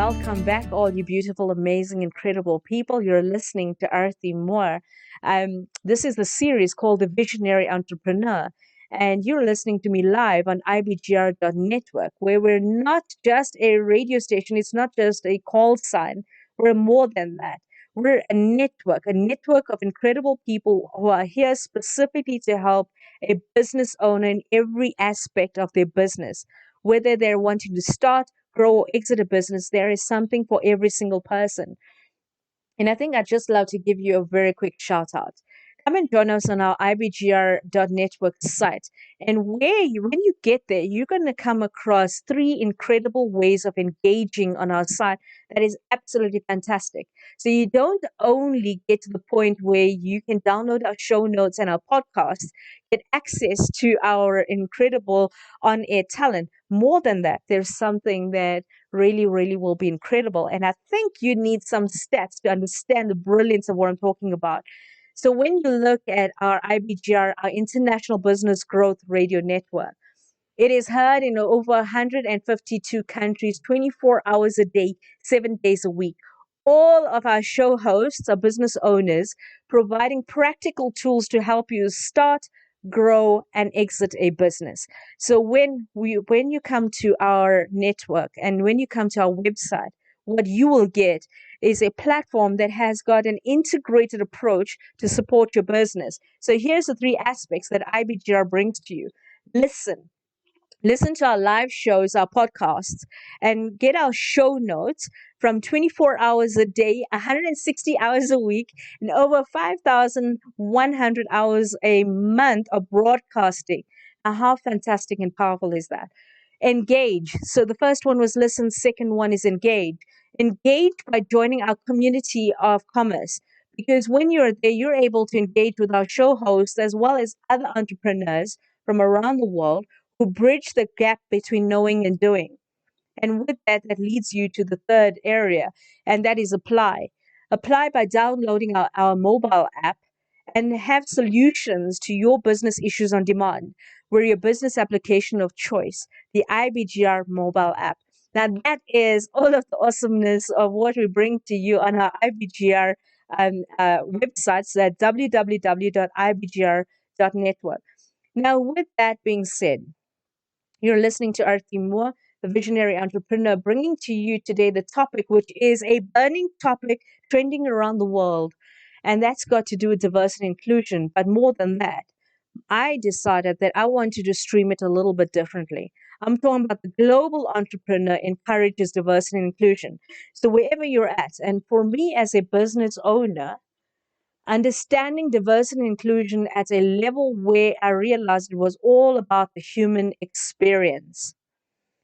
welcome back, all you beautiful, amazing, incredible people. You're listening to Arthie Moore. This is the series called The Visionary Entrepreneur, and you're listening to me live on IBGR.network, where we're not just a radio station, it's not just a call sign, we're more than that. We're a network of incredible people who are here specifically to help a business owner in every aspect of their business, whether they're wanting to start, grow, or exit a business. There is something for every single person. And I think I'd just love to give you a very quick shout out. Come and join us on our IBGR.network site. And when you get there, you're going to come across three incredible ways of engaging on our site that is absolutely fantastic. So you don't only get to the point where you can download our show notes and our podcasts, get access to our incredible on-air talent. More than that, there's something that really, really will be incredible. And I think you need some stats to understand the brilliance of what I'm talking about. So when you look at our IBGR, our International Business Growth Radio Network, it is heard in over 152 countries, 24 hours a day, 7 days a week. All of our show hosts are business owners providing practical tools to help you start, grow, and exit a business. So when you come to our network and when you come to our website, what you will get is a platform that has got an integrated approach to support your business. So here's the three aspects that IBGR brings to you. Listen to our live shows, our podcasts, and get our show notes from 24 hours a day, 160 hours a week, and over 5,100 hours a month of broadcasting. Now, how fantastic and powerful is that? Engage. So the first one was listen, second one is engage. Engage by joining our community of commerce. Because when you're there, you're able to engage with our show hosts as well as other entrepreneurs from around the world who bridge the gap between knowing and doing. And with that, that leads you to the third area, and that is apply. Apply by downloading our mobile app and have solutions to your business issues on demand. We're your business application of choice, the IBGR mobile app. Now, that is all of the awesomeness of what we bring to you on our IBGR websites at www.ibgr.network. Now, with that being said, you're listening to Arthie Moore, the visionary entrepreneur, bringing to you today the topic, which is a burning topic trending around the world. And that's got to do with diversity and inclusion. But more than that, I decided that I wanted to stream it a little bit differently. I'm talking about the global entrepreneur encourages diversity and inclusion. So wherever you're at, and for me as a business owner, understanding diversity and inclusion at a level where I realized it was all about the human experience.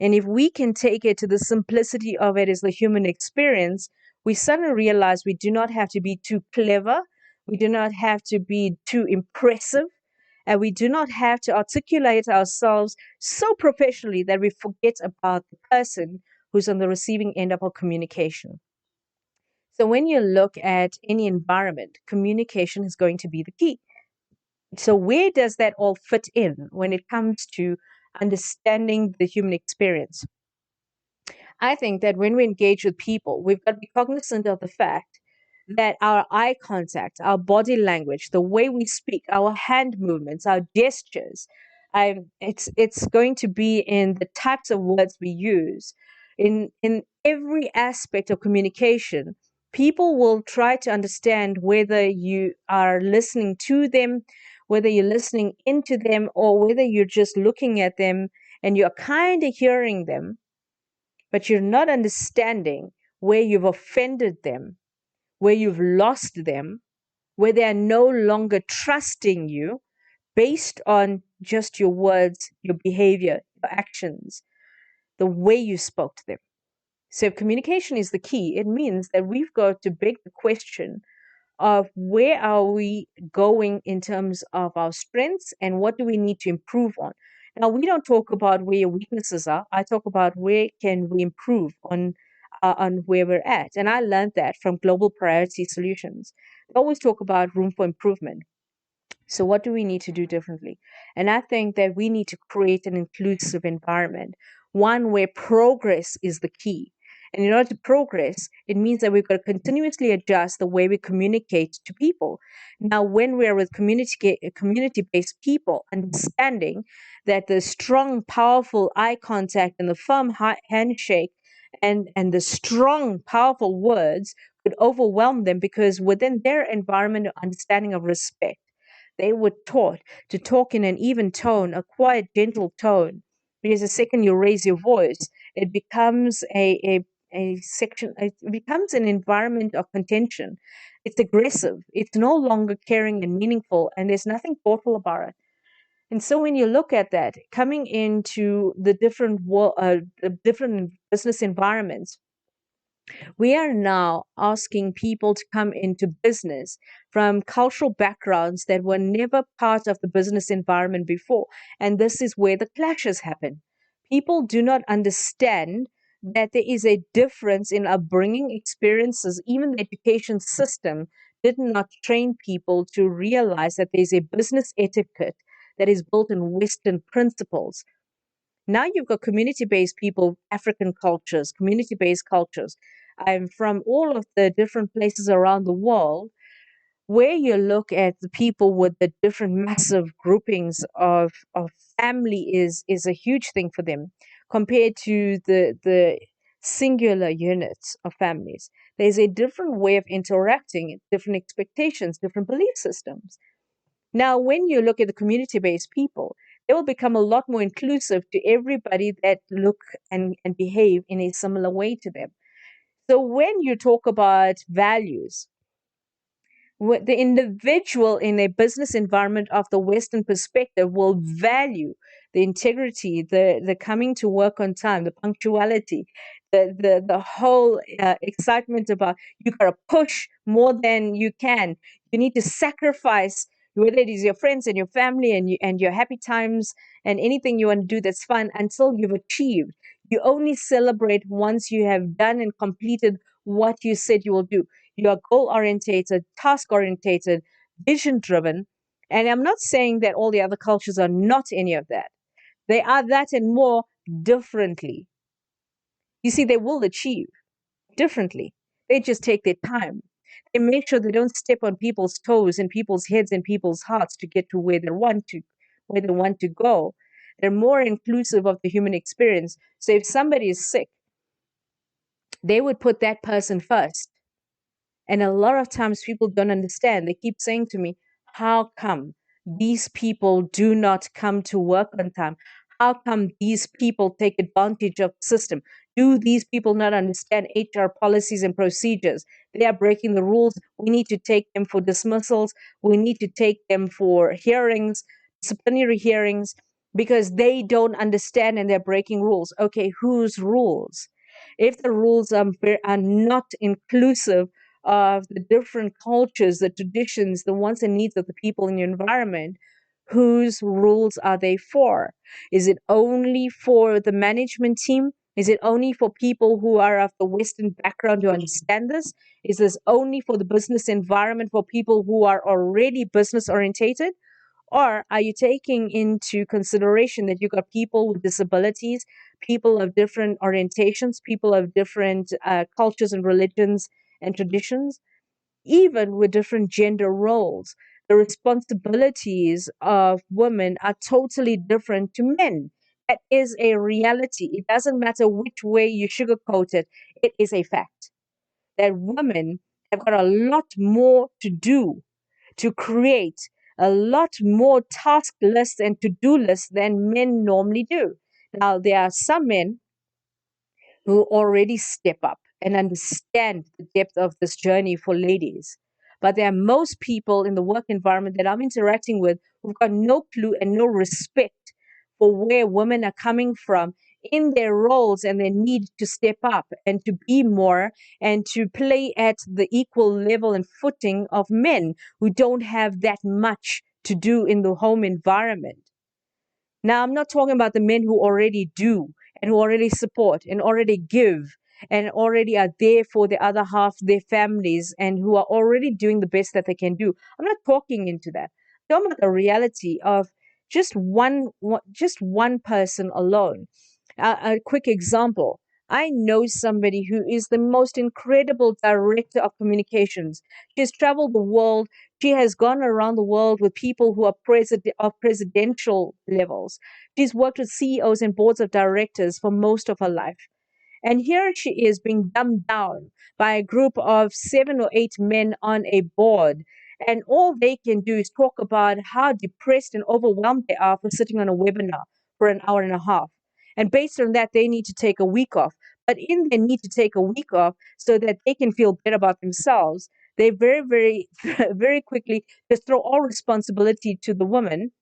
And if we can take it to the simplicity of it as the human experience, we suddenly realize we do not have to be too clever, we do not have to be too impressive, and we do not have to articulate ourselves so professionally that we forget about the person who's on the receiving end of our communication. So when you look at any environment, communication is going to be the key. So where does that all fit in when it comes to understanding the human experience? I think that when we engage with people, we've got to be cognizant of the fact that our eye contact, our body language, the way we speak, our hand movements, our gestures, it's going to be in the types of words we use. In every aspect of communication, people will try to understand whether you are listening to them, whether you're listening into them, or whether you're just looking at them and you're kind of hearing them, but you're not understanding where you've offended them, where you've lost them, where they are no longer trusting you based on just your words, your behavior, your actions, the way you spoke to them. So if communication is the key, it means that we've got to beg the question of where are we going in terms of our strengths and what do we need to improve on. Now, we don't talk about where your weaknesses are. I talk about where can we improve on where we're at. And I learned that from Global Priority Solutions. They always talk about room for improvement. So what do we need to do differently? And I think that we need to create an inclusive environment, one where progress is the key. And in order to progress, it means that we've got to continuously adjust the way we communicate to people. Now, when we're with community-based people, understanding that the strong, powerful eye contact and the firm handshake and the strong, powerful words could overwhelm them, because within their environment of understanding of respect, they were taught to talk in an even tone, a quiet, gentle tone. Because the second you raise your voice, it becomes a section, it becomes an environment of contention. It's aggressive. It's no longer caring and meaningful, and there's nothing thoughtful about it. And so when you look at that, coming into the different business environments, we are now asking people to come into business from cultural backgrounds that were never part of the business environment before. And this is where the clashes happen. People do not understand that there is a difference in upbringing experiences. Even the education system did not train people to realize that there's a business etiquette that is built in Western principles. Now you've got community-based people, African cultures, community-based cultures, from all of the different places around the world, where you look at the people with the different massive groupings of family is a huge thing for them compared to the singular units of families. There's a different way of interacting, different expectations, different belief systems. Now, when you look at the community-based people, they will become a lot more inclusive to everybody that look and behave in a similar way to them. So when you talk about values, the individual in a business environment of the Western perspective will value the integrity, the coming to work on time, the punctuality, the whole excitement about you got to push more than you can. You need to sacrifice, whether it is your friends and your family and your happy times and anything you want to do that's fun, until you've achieved. You only celebrate once you have done and completed what you said you will do. You are goal orientated, task orientated, vision driven. And I'm not saying that all the other cultures are not any of that. They are that and more differently. You see, they will achieve differently. They just take their time. They make sure they don't step on people's toes and people's heads and people's hearts to get to where they want to go. They're more inclusive of the human experience. So if somebody is sick, they would put that person first. And a lot of times people don't understand. They keep saying to me, how come these people do not come to work on time? How come these people take advantage of the system? Do these people not understand HR policies and procedures? They are breaking the rules. We need to take them for dismissals. We need to take them for hearings, disciplinary hearings, because they don't understand and they're breaking rules. Okay, whose rules? If the rules are not inclusive of the different cultures, the traditions, the wants and needs of the people in the environment, whose rules are they for? Is it only for the management team? Is it only for people who are of the Western background to understand this? Is this only for the business environment for people who are already business orientated? Or are you taking into consideration that you've got people with disabilities, people of different orientations, people of different cultures and religions and traditions, even with different gender roles? The responsibilities of women are totally different to men. That is a reality. It doesn't matter which way you sugarcoat it, it is a fact that women have got a lot more to do to create a lot more task lists and to-do lists than men normally do. Now, there are some men who already step up and understand the depth of this journey for ladies. But there are most people in the work environment that I'm interacting with who've got no clue and no respect for where women are coming from in their roles and their need to step up and to be more and to play at the equal level and footing of men who don't have that much to do in the home environment. Now, I'm not talking about the men who already do and who already support and already give and already are there for the other half, their families, and who are already doing the best that they can do. I'm not talking into that. I'm talking about the reality of just one person alone. A quick example. I know somebody who is the most incredible director of communications. She has traveled the world. She has gone around the world with people who are of presidential levels. She's worked with CEOs and boards of directors for most of her life. And here she is being dumbed down by a group of 7 or 8 men on a board. And all they can do is talk about how depressed and overwhelmed they are for sitting on a webinar for an hour and a half. And based on that, they need to take a week off. But in their need to take a week off so that they can feel better about themselves, they very, very quickly just throw all responsibility to the woman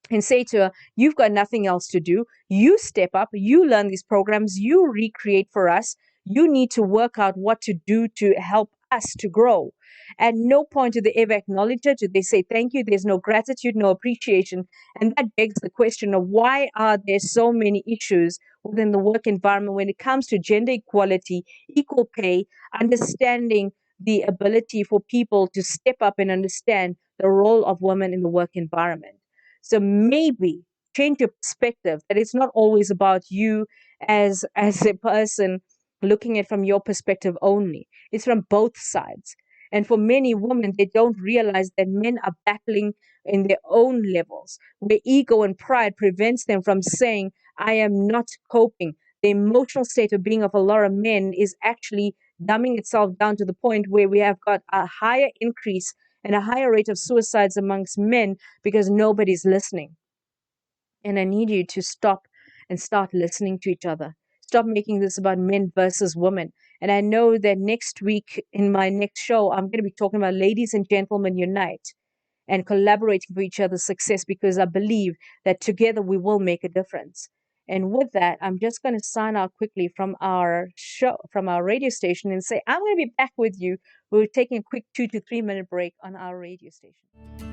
and say to her, you've got nothing else to do. You step up, you learn these programs, you recreate for us. You need to work out what to do to help us to grow. At no point do they ever acknowledge it. Do they say thank you? There's no gratitude, no appreciation. And that begs the question of why are there so many issues within the work environment when it comes to gender equality, equal pay, understanding the ability for people to step up and understand the role of women in the work environment. So maybe change your perspective that it's not always about you as a person looking at it from your perspective only. It's from both sides. And for many women, they don't realize that men are battling in their own levels, where ego and pride prevents them from saying, I am not coping. The emotional state of being of a lot of men is actually dumbing itself down to the point where we have got a higher increase and a higher rate of suicides amongst men because nobody's listening. And I need you to stop and start listening to each other. Stop making this about men versus women. And I know that next week in my next show, I'm going to be talking about ladies and gentlemen unite and collaborating for each other's success because I believe that together we will make a difference. And with that, I'm just going to sign out quickly from our show, from our radio station, and say I'm going to be back with you. We're taking a quick 2 to 3 minute break on our radio station.